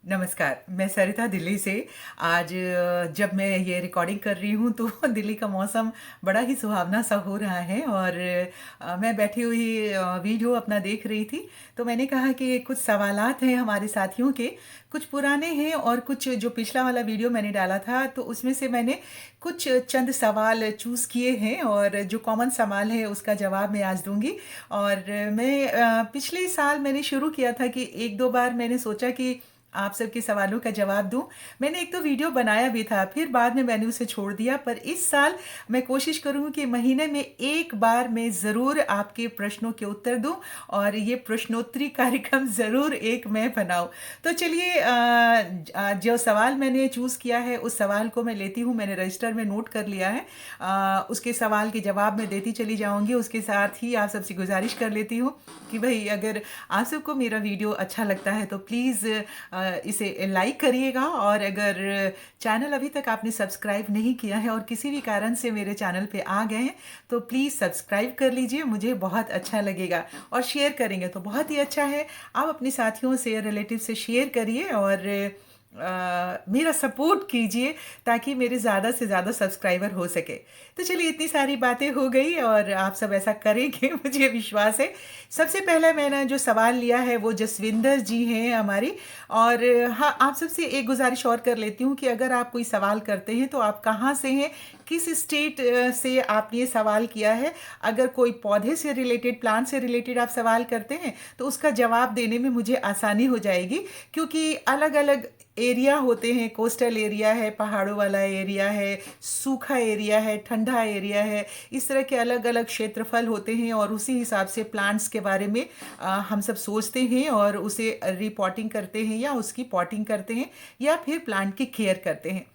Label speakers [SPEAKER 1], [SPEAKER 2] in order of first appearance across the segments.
[SPEAKER 1] नमस्कार, मैं सरिता दिल्ली से। आज जब मैं ये रिकॉर्डिंग कर रही हूँ तो दिल्ली का मौसम बड़ा ही सुहावना सा हो रहा है और मैं बैठी हुई वीडियो अपना देख रही थी। तो मैंने कहा कि कुछ सवालात हैं हमारे साथियों के, कुछ पुराने हैं और कुछ जो पिछला वाला वीडियो मैंने डाला था तो उसमें से मैंने कुछ चंद सवाल चूज़ किए हैं और जो कॉमन सवाल है उसका जवाब मैं आज दूंगी। और मैं पिछले साल मैंने शुरू किया था कि एक दो बार मैंने सोचा कि आप सबके सवालों का जवाब दूं। मैंने एक तो वीडियो बनाया भी था, फिर बाद में मैंने उसे छोड़ दिया। पर इस साल मैं कोशिश करूंगी कि महीने में एक बार मैं ज़रूर आपके प्रश्नों के उत्तर दूं और ये प्रश्नोत्तरी कार्यक्रम ज़रूर एक मैं बनाऊं। तो चलिए, जो सवाल मैंने चूज़ किया है उस सवाल को मैं लेती हूँ। मैंने रजिस्टर में नोट कर लिया है। उसके सवाल के जवाब मैं देती चली जाऊंगी। उसके साथ ही आप सबसे गुजारिश कर लेती हूँ कि भाई, अगर आप सबको मेरा वीडियो अच्छा लगता है तो प्लीज़ इसे लाइक करिएगा। और अगर चैनल अभी तक आपने सब्सक्राइब नहीं किया है और किसी भी कारण से मेरे चैनल पे आ गए हैं तो प्लीज़ सब्सक्राइब कर लीजिए, मुझे बहुत अच्छा लगेगा। और शेयर करेंगे तो बहुत ही अच्छा है। आप अपने साथियों से, रिलेटिव से शेयर करिए और मेरा सपोर्ट कीजिए ताकि मेरे ज़्यादा से ज़्यादा सब्सक्राइबर हो सके। तो चलिए, इतनी सारी बातें हो गई और आप सब ऐसा करेंगे मुझे विश्वास है। सबसे पहला मैंने जो सवाल लिया है वो जसविंदर जी हैं हमारी। और हाँ, आप सबसे एक गुजारिश और कर लेती हूँ कि अगर आप कोई सवाल करते हैं तो आप कहाँ से हैं, किस स्टेट से आपने ये सवाल किया है। अगर कोई पौधे से रिलेटेड, प्लांट से रिलेटेड आप सवाल करते हैं तो उसका जवाब देने में मुझे आसानी हो जाएगी, क्योंकि अलग अलग एरिया होते हैं। कोस्टल एरिया है, पहाड़ों वाला एरिया है, सूखा एरिया है, ठंडा एरिया है। इस तरह के अलग अलग क्षेत्रफल होते हैं और उसी हिसाब से प्लांट्स के बारे में हम सब सोचते हैं और उसे रिपोर्टिंग करते हैं या उसकी पॉटिंग करते हैं या फिर प्लांट की केयर करते हैं।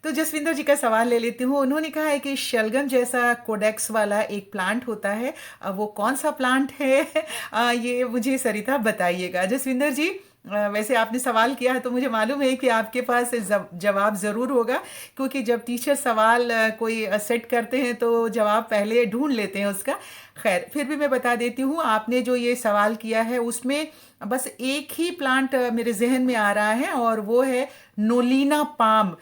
[SPEAKER 1] तो जसविंदर जी का सवाल ले लेती हूँ। उन्होंने कहा है कि शलगम जैसा कोडेक्स वाला एक प्लांट होता है, वो कौन सा प्लांट है? ये मुझे सरिता बताइएगा। जसविंदर जी, वैसे आपने सवाल किया है तो मुझे मालूम है कि आपके पास जवाब ज़रूर होगा, क्योंकि जब टीचर सवाल कोई सेट करते हैं तो जवाब पहले ढूंढ लेते हैं उसका। खैर, फिर भी मैं बता देती हूँ, आपने जो ये सवाल किया है उसमें बस एक ही प्लांट मेरे जहन में आ रहा है और वो है नोलिना पाम,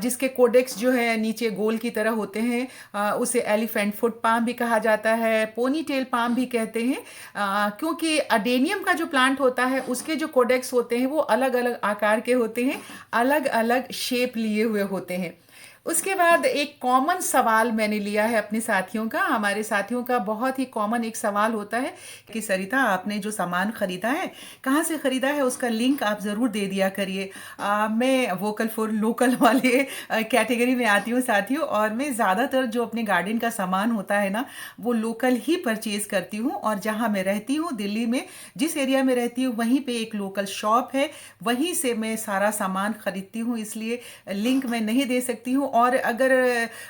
[SPEAKER 1] जिसके कोडेक्स जो है नीचे गोल की तरह होते हैं। उसे एलिफेंट फुट पाम भी कहा जाता है, पोनी टेल पाम भी कहते हैं। क्योंकि अडेनियम का जो प्लांट होता है उसके जो कोडेक्स होते हैं वो अलग अलग आकार के होते हैं, अलग अलग शेप लिए हुए होते हैं। उसके बाद एक कॉमन सवाल मैंने लिया है अपने साथियों का। हमारे साथियों का बहुत ही कॉमन एक सवाल होता है कि सरिता, आपने जो सामान खरीदा है कहाँ से खरीदा है, उसका लिंक आप ज़रूर दे दिया करिए। मैं वोकल फॉर लोकल वाले कैटेगरी में आती हूँ साथियों, और मैं ज़्यादातर जो अपने गार्डन का सामान होता है ना वो लोकल ही परचेज करती हूँ। और जहाँ मैं रहती हूँ दिल्ली में, जिस एरिया में रहती हूँ वहीं पे एक लोकल शॉप है, वहीं से मैं सारा सामान खरीदती हूँ, इसलिए लिंक मैं नहीं दे सकती हूँ। और अगर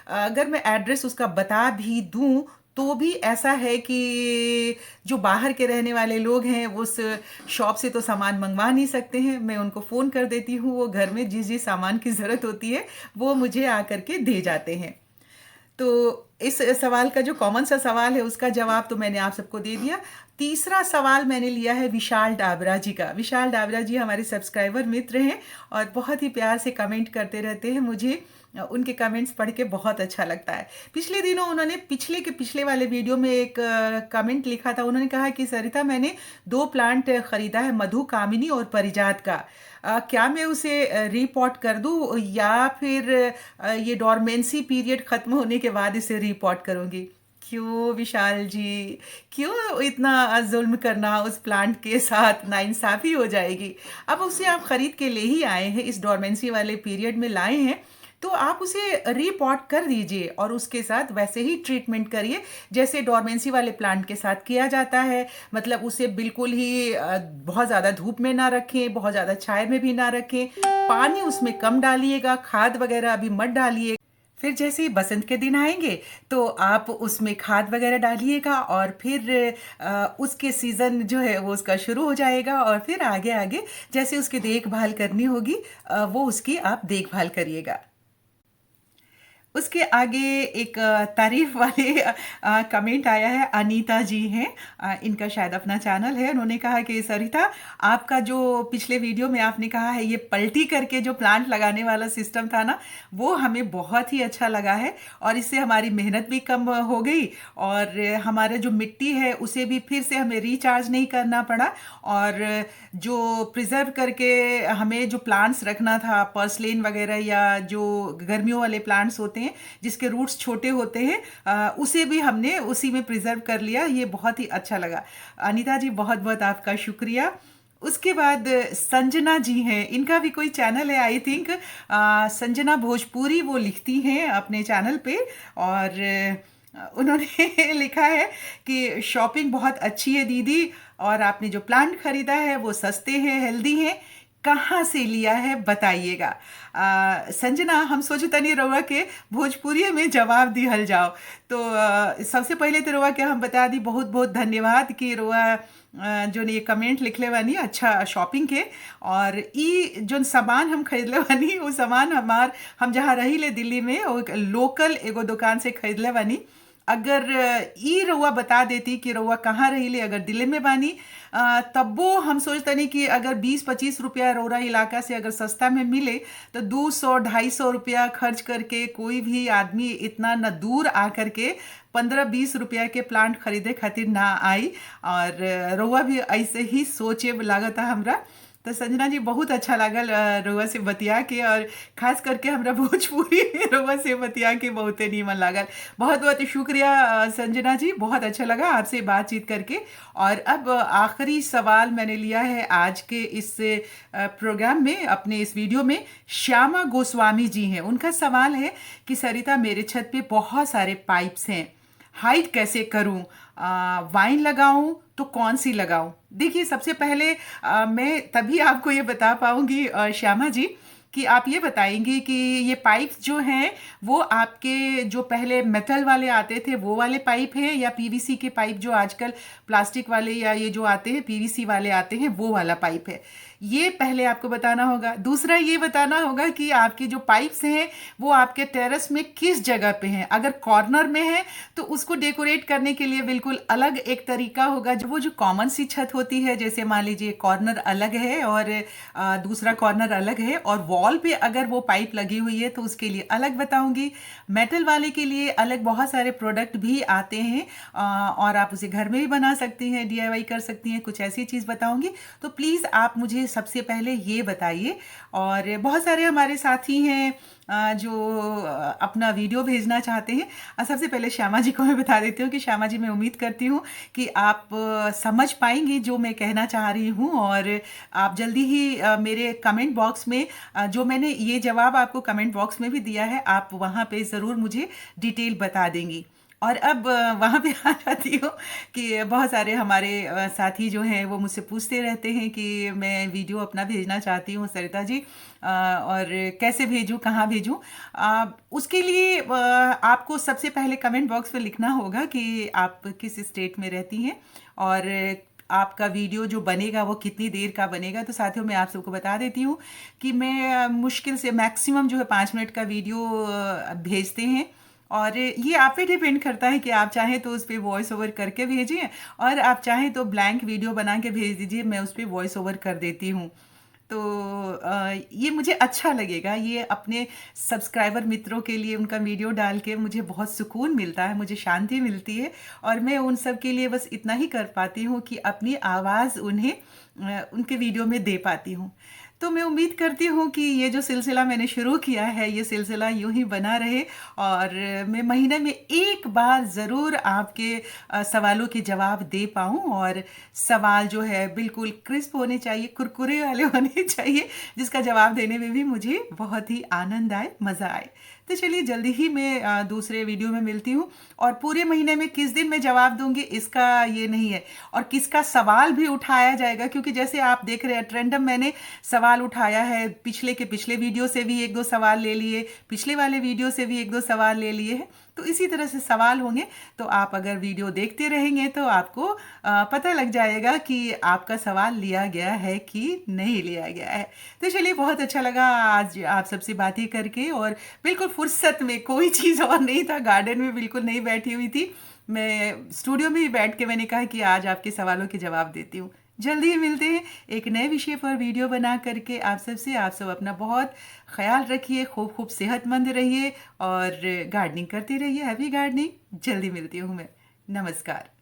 [SPEAKER 1] अगर मैं एड्रेस उसका बता भी दूं तो भी ऐसा है कि जो बाहर के रहने वाले लोग हैं वो उस शॉप से तो सामान मंगवा नहीं सकते हैं। मैं उनको फ़ोन कर देती हूँ, वो घर में जिस जिस सामान की ज़रूरत होती है वो मुझे आकर के दे जाते हैं। तो इस सवाल का जो कॉमन सा सवाल है उसका जवाब तो मैंने आप सबको दे दिया। तीसरा सवाल मैंने लिया है विशाल डाबरा जी का। विशाल डाबरा जी हमारे सब्सक्राइबर मित्र हैं और बहुत ही प्यार से कमेंट करते रहते हैं। मुझे उनके कमेंट्स पढ़ के बहुत अच्छा लगता है। पिछले दिनों उन्होंने पिछले वाले वीडियो में एक कमेंट लिखा था। उन्होंने कहा कि सरिता, मैंने दो प्लांट खरीदा है, मधु कामिनी और परिजात का। क्या मैं उसे रिपोर्ट कर दूं या फिर ये डोरमेंसी पीरियड खत्म होने के बाद इसे रिपोर्ट करूंगी? क्यों विशाल जी, क्यों इतना जुल्म करना उस प्लांट के साथ? नाइंसाफी हो जाएगी। अब उसे आप खरीद के ले ही आए हैं, इस डोरमेंसी वाले पीरियड में लाए हैं, तो आप उसे रिपोर्ट कर दीजिए और उसके साथ वैसे ही ट्रीटमेंट करिए जैसे डोरमेंसी वाले प्लांट के साथ किया जाता है। मतलब उसे बिल्कुल ही बहुत ज़्यादा धूप में ना रखें, बहुत ज़्यादा छाया में भी ना रखें, पानी उसमें कम डालिएगा, खाद वगैरह अभी मत डालिए। फिर जैसे ही बसंत के दिन आएंगे तो आप उसमें खाद वगैरह डालिएगा और फिर उसके सीज़न जो है वो उसका शुरू हो जाएगा और फिर आगे आगे जैसे उसकी देखभाल करनी होगी वो उसकी आप देखभाल करिएगा। उसके आगे एक तारीफ वाले कमेंट आया है। अनीता जी हैं, इनका शायद अपना चैनल है। उन्होंने कहा कि सरिता, आपका जो पिछले वीडियो में आपने कहा है ये पलटी करके जो प्लांट लगाने वाला सिस्टम था ना, वो हमें बहुत ही अच्छा लगा है और इससे हमारी मेहनत भी कम हो गई और हमारा जो मिट्टी है उसे भी फिर से हमें रिचार्ज नहीं करना पड़ा। और जो प्रिजर्व करके हमें जो प्लांट्स रखना था, पर्सलेन वगैरह या जो गर्मियों वाले प्लांट्स होते हैं जिसके रूट्स छोटे होते हैं, उसे भी हमने उसी में प्रिजर्व कर लिया। ये बहुत ही अच्छा लगा। अनीता जी, बहुत बहुत आपका शुक्रिया। उसके बाद संजना जी हैं, इनका भी कोई चैनल है आई थिंक, संजना भोजपुरी वो लिखती हैं अपने चैनल पे। और उन्होंने लिखा है कि शॉपिंग बहुत अच्छी है दीदी, और आपने जो प्लांट खरीदा है वो सस्ते हैं, हेल्दी हैं, कहाँ से लिया है बताइएगा। संजना, हम सोचे तनी रउआ के भोजपुरी में जवाब दिहल जाओ। तो सबसे पहले तो रउआ के हम बता दी बहुत बहुत धन्यवाद कि रउआ जो ने ये कमेंट लिखले बानी अच्छा शॉपिंग के। और ई जो सामान हम खरीदले बानी वो सामान हम जहाँ रही ले दिल्ली में, वो एक लोकल एगो दुकान से खरीदले बानी। अगर ई रउआ बता देती कि रउआ कहाँ रही ले, अगर दिल्ली में बानी, तब्बो हम सोचतनी कि अगर 20-25 रुपया रौरा इलाका से अगर सस्ता में मिले तो 200-250 रुपया खर्च करके कोई भी आदमी इतना न दूर आकर के 15-20 रुपया के प्लांट खरीदे खातिर ना आई। और रउआ भी ऐसे ही सोचे लागता हमरा। तो संजना जी, बहुत अच्छा लागल रउआ से बतिया के, और खास करके हमरा भोजपुरी में रउआ से बतिया के बहुते नीमन लागल। बहुत बहुत शुक्रिया संजना जी, बहुत अच्छा लगा आपसे बातचीत करके। और अब आखिरी सवाल मैंने लिया है आज के इस प्रोग्राम में, अपने इस वीडियो में। श्यामा गोस्वामी जी हैं, उनका सवाल है कि सरिता, मेरे छत पे बहुत सारे पाइप्स हैं, हाइट कैसे करूं, वाइन लगाऊं तो कौन सी लगाऊं? देखिए, सबसे पहले मैं तभी आपको ये बता पाऊंगी श्यामा जी, कि आप ये बताएंगी कि ये पाइप्स जो हैं वो आपके जो पहले मेटल वाले आते थे वो वाले पाइप हैं, या पीवीसी के पाइप जो आजकल प्लास्टिक वाले या ये जो आते हैं पीवीसी वाले आते हैं वो वाला पाइप है? ये पहले आपको बताना होगा। दूसरा ये बताना होगा कि आपके जो पाइप्स हैं वो आपके टेरेस में किस जगह पे हैं। अगर कॉर्नर में है तो उसको डेकोरेट करने के लिए बिल्कुल अलग एक तरीका होगा। जो वो जो कॉमन सी छत होती है, जैसे मान लीजिए कॉर्नर अलग है और दूसरा कॉर्नर अलग है, और वॉल पे अगर वो पाइप लगी हुई है तो उसके लिए अलग बताऊंगी। मेटल वाले के लिए अलग बहुत सारे प्रोडक्ट भी आते हैं, और आप उसे घर में भी बना सकती हैं, डीआईवाई कर सकती हैं, कुछ ऐसी चीज़ बताऊंगी। तो प्लीज़ आप मुझे सबसे पहले ये बताइए। और बहुत सारे हमारे साथी हैं जो अपना वीडियो भेजना चाहते हैं। सबसे पहले श्यामा जी को मैं बता देती हूँ कि श्यामा जी, मैं उम्मीद करती हूँ कि आप समझ पाएंगी जो मैं कहना चाह रही हूँ, और आप जल्दी ही मेरे कमेंट बॉक्स में जो मैंने ये जवाब आपको कमेंट बॉक्स में भी दिया है, आप वहाँ पे ज़रूर मुझे डिटेल बता देंगी। और अब वहाँ पे आ जाती हूँ कि बहुत सारे हमारे साथी जो हैं वो मुझसे पूछते रहते हैं कि मैं वीडियो अपना भेजना चाहती हूँ सरिता जी, और कैसे भेजूँ, कहाँ भेजूँ। उसके लिए आपको सबसे पहले कमेंट बॉक्स में लिखना होगा कि आप किस स्टेट में रहती हैं, और आपका वीडियो जो बनेगा वो कितनी देर का बनेगा। तो साथियों, मैं आप सबको बता देती हूँ कि मैं मुश्किल से मैक्सिमम जो है 5 मिनट का वीडियो भेजते हैं, और ये आप पे डिपेंड करता है कि आप चाहें तो उस पर वॉइस ओवर करके भेजिए, और आप चाहें तो ब्लैंक वीडियो बना के भेज दीजिए, मैं उस पर वॉइस ओवर कर देती हूँ। तो ये मुझे अच्छा लगेगा। ये अपने सब्सक्राइबर मित्रों के लिए उनका वीडियो डाल के मुझे बहुत सुकून मिलता है, मुझे शांति मिलती है, और मैं उन सब के लिए बस इतना ही कर पाती हूँ कि अपनी आवाज़ उन्हें उनके वीडियो में दे पाती हूँ। तो मैं उम्मीद करती हूँ कि ये जो सिलसिला मैंने शुरू किया है, ये सिलसिला यूं ही बना रहे, और मैं महीने में एक बार ज़रूर आपके सवालों के जवाब दे पाऊँ। और सवाल जो है बिल्कुल क्रिस्प होने चाहिए, कुरकुरे वाले होने चाहिए, जिसका जवाब देने में भी मुझे बहुत ही आनंद आए, मज़ा आए। तो चलिए, जल्दी ही मैं दूसरे वीडियो में मिलती हूँ। और पूरे महीने में किस दिन मैं जवाब दूंगी इसका ये नहीं है, और किसका सवाल भी उठाया जाएगा, क्योंकि जैसे आप देख रहे हैं ट्रेंडम मैंने सवाल सवाल उठाया है, पिछले के पिछले वीडियो से भी 1-2 सवाल ले लिए, पिछले वाले वीडियो से भी 1-2 सवाल ले लिए हैं। तो इसी तरह से सवाल होंगे, तो आप अगर वीडियो देखते रहेंगे तो आपको पता लग जाएगा कि आपका सवाल लिया गया है कि नहीं लिया गया है। तो चलिए, बहुत अच्छा लगा आज आप सबसे बातें करके, और बिल्कुल फुर्सत में, कोई चीज़ और नहीं था, गार्डन में बिल्कुल नहीं बैठी हुई थी। मैं स्टूडियो में ही बैठ के मैंने कहा कि आज आपके सवालों के जवाब देती हूँ। जल्दी ही मिलते हैं एक नए विषय पर वीडियो बना करके आप सबसे। आप सब अपना बहुत ख्याल रखिए, खूब खूब सेहतमंद रहिए और गार्डनिंग करते रहिए। Happy gardening. जल्दी मिलती हूँ मैं। नमस्कार।